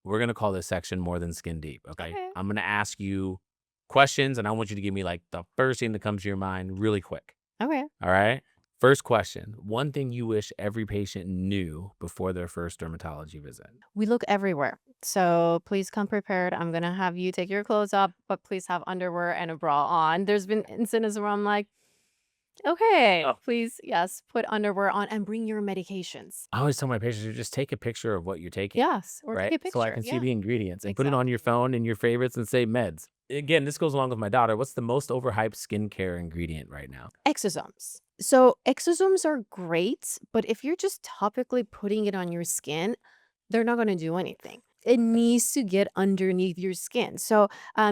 we're going to call this section More Than Skin Deep. Okay. Okay. I'm going to ask you questions and I want you to give me like the first thing that comes to your mind really quick. Okay. All right. First question. One thing you wish every patient knew before their first dermatology visit. We look everywhere. So please come prepared. I'm going to have you take your clothes off, but please have underwear and a bra on. There's been incidents where I'm like, okay, Oh, please, yes, put underwear on and bring your medications. I always tell my patients to just take a picture of what you're taking, Yes. Or take right? a So I picture. can see Yeah, the ingredients and put it on your exactly. phone and your favorites and say meds. Again, this goes along with my daughter. What's the most overhyped skincare ingredient right now? Exosomes. So exosomes are great, but if you're just topically putting it on your skin, they're not going to do anything. It needs to get underneath your skin. So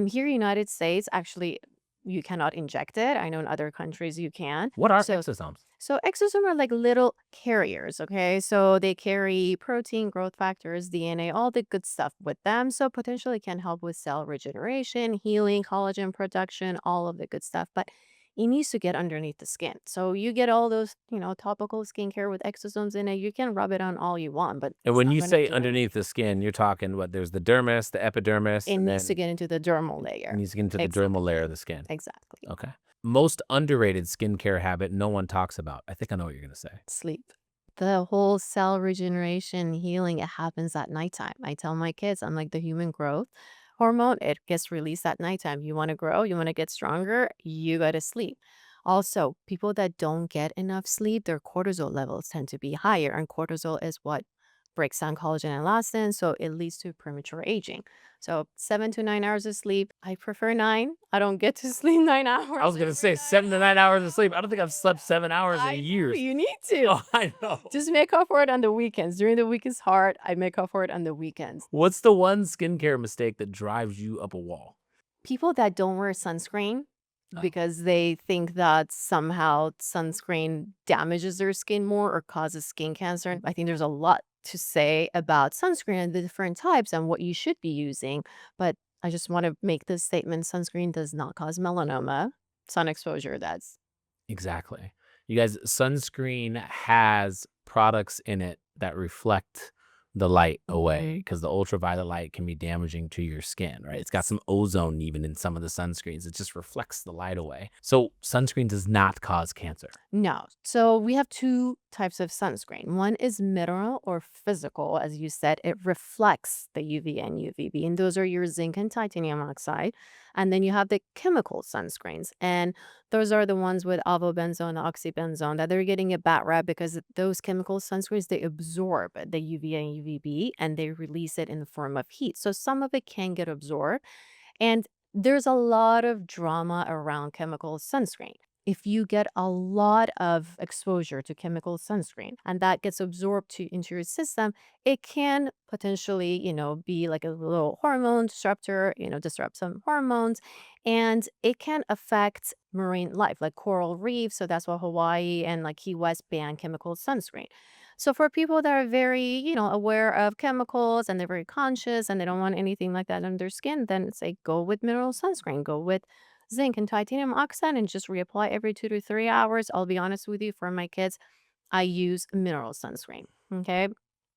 here in United States, actually, you cannot inject it. I know in other countries you can. What are So exosomes? so exosomes are like little carriers, okay? So they carry protein, growth factors, DNA, all the good stuff with them. So potentially can help with cell regeneration, healing, collagen production, all of the good stuff. But it needs to get underneath the skin. So you get all those, topical skincare with exosomes in it. You can rub it on all you want, but And it's when not you going to say do underneath anything. the skin, you're talking what? There's the dermis, the epidermis, It and needs to then get into the dermal it layer. needs to get into the dermal Exactly. layer of the skin. Exactly. Okay. Most underrated skincare habit no one talks about. I think I know what you're going to say. Sleep. The whole cell regeneration healing, it happens at nighttime. I tell my kids, I'm like the human growth hormone, it gets released at nighttime. You want to grow, you want to get stronger, you got to sleep. Also, people that don't get enough sleep, their cortisol levels tend to be higher, and cortisol is what breaks down collagen and elastin, so it leads to premature aging. So 7 to 9 hours of sleep. I prefer 9. I don't get to sleep 9 hours I was going to every say night. 7 to 9 hours of sleep. I don't think I've slept 7 hours in I know, years. you need to. Oh, I know. Just make up for it on the weekends. During the week is hard. I make up for it on the weekends. What's the one skincare mistake that drives you up a wall? People that don't wear sunscreen Oh, because they think that somehow sunscreen damages their skin more or causes skin cancer. I think there's a lot to say about sunscreen and the different types and what you should be using. But I just want to make this statement: sunscreen does not cause melanoma. Sun exposure, that's exactly. You guys, sunscreen has products in it that reflect the light away Mhm. because the ultraviolet light can be damaging to your skin, right? It's got Yes. some ozone even in some of the sunscreens. It just reflects the light away. So sunscreen does not cause cancer. No. So we have two types of sunscreen. One is mineral or physical. As you said, it reflects the UV and UVB, and those are your zinc and titanium oxide. And then you have the chemical sunscreens, and those are the ones with avobenzone, oxybenzone, that they're getting a bad rap because those chemical sunscreens, they absorb the UV and UVB and they release it in the form of heat. So some of it can get absorbed, and there's a lot of drama around chemical sunscreen. If you get a lot of exposure to chemical sunscreen and that gets absorbed into your system, it can potentially, be like a little hormone disruptor, disrupt some hormones, and it can affect marine life, like coral reefs. So that's why Hawaii and like Key West ban chemical sunscreen. So for people that are very, aware of chemicals and they're very conscious and they don't want anything like that on their skin, then say go with mineral sunscreen, go with zinc and titanium oxide and just reapply every 2 to 3 hours. I'll be honest with you, for my kids, I use mineral sunscreen. Okay.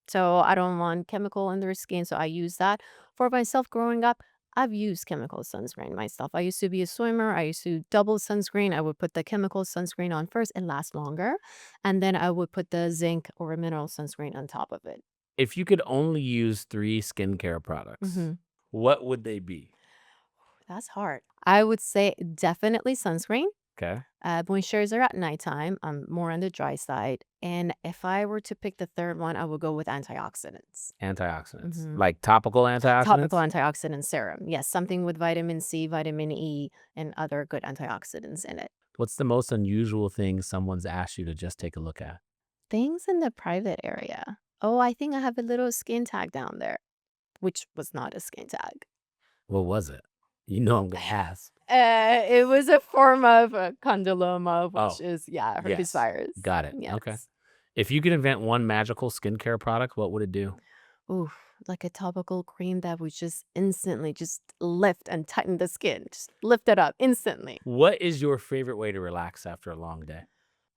So I don't want chemical in their skin. So I use that. For myself growing up, I've used chemical sunscreen myself. I used to be a swimmer. I used to double sunscreen. I would put the chemical sunscreen on first. It lasts longer. And then I would put the zinc or a mineral sunscreen on top of it. If you could only use 3 skincare products, Hmm. what would they be? That's hard. I would say definitely sunscreen. Okay. Moisturizer at nighttime. I'm more on the dry side. And if I were to pick the third one, I would go with antioxidants. Antioxidants. Hmm. Like topical Topical antioxidants? antioxidant serum. Yes, something with vitamin C, vitamin E, and other good antioxidants in it. What's the most unusual thing someone's asked you to just take a look at? Things in the private area. Oh, I think I have a little skin tag down there, which was not a skin tag. What was it? You know I'm gonna ask. It was a form of a condyloma, which Oh, is, yeah, herpes yes. virus. Got it. Okay. Yes. If you could invent one magical skincare product, what would it do? Ooh, like a topical cream that would just instantly just lift and tighten the skin. Just lift it up instantly. What is your favorite way to relax after a long day?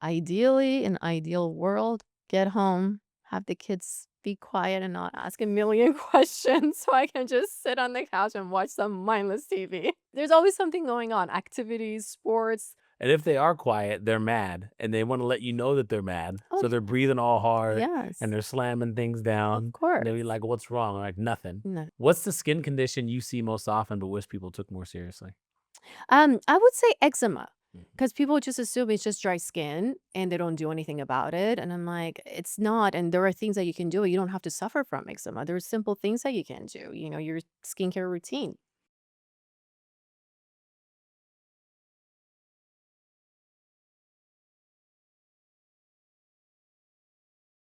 Ideally, in ideal world, get home, have the kids be quiet and not ask a million questions so I can just sit on the couch and watch some mindless TV. There's always something going on, activities, sports. And if they are quiet, they're mad, and they wanna let you know that they're mad, Oh, so they're breathing all hard, and yes, they're slamming things of down, and they'll be course. like, "What's wrong?" I'm like, "Nothing." No. What's the skin condition you see most often but wish people took more seriously? I would say eczema, Mhm. because people just assume it's just dry skin and they don't do anything about it. And I'm like, it's not. And there are things that you can do. You don't have to suffer from eczema. There are simple things that you can do, your skincare routine.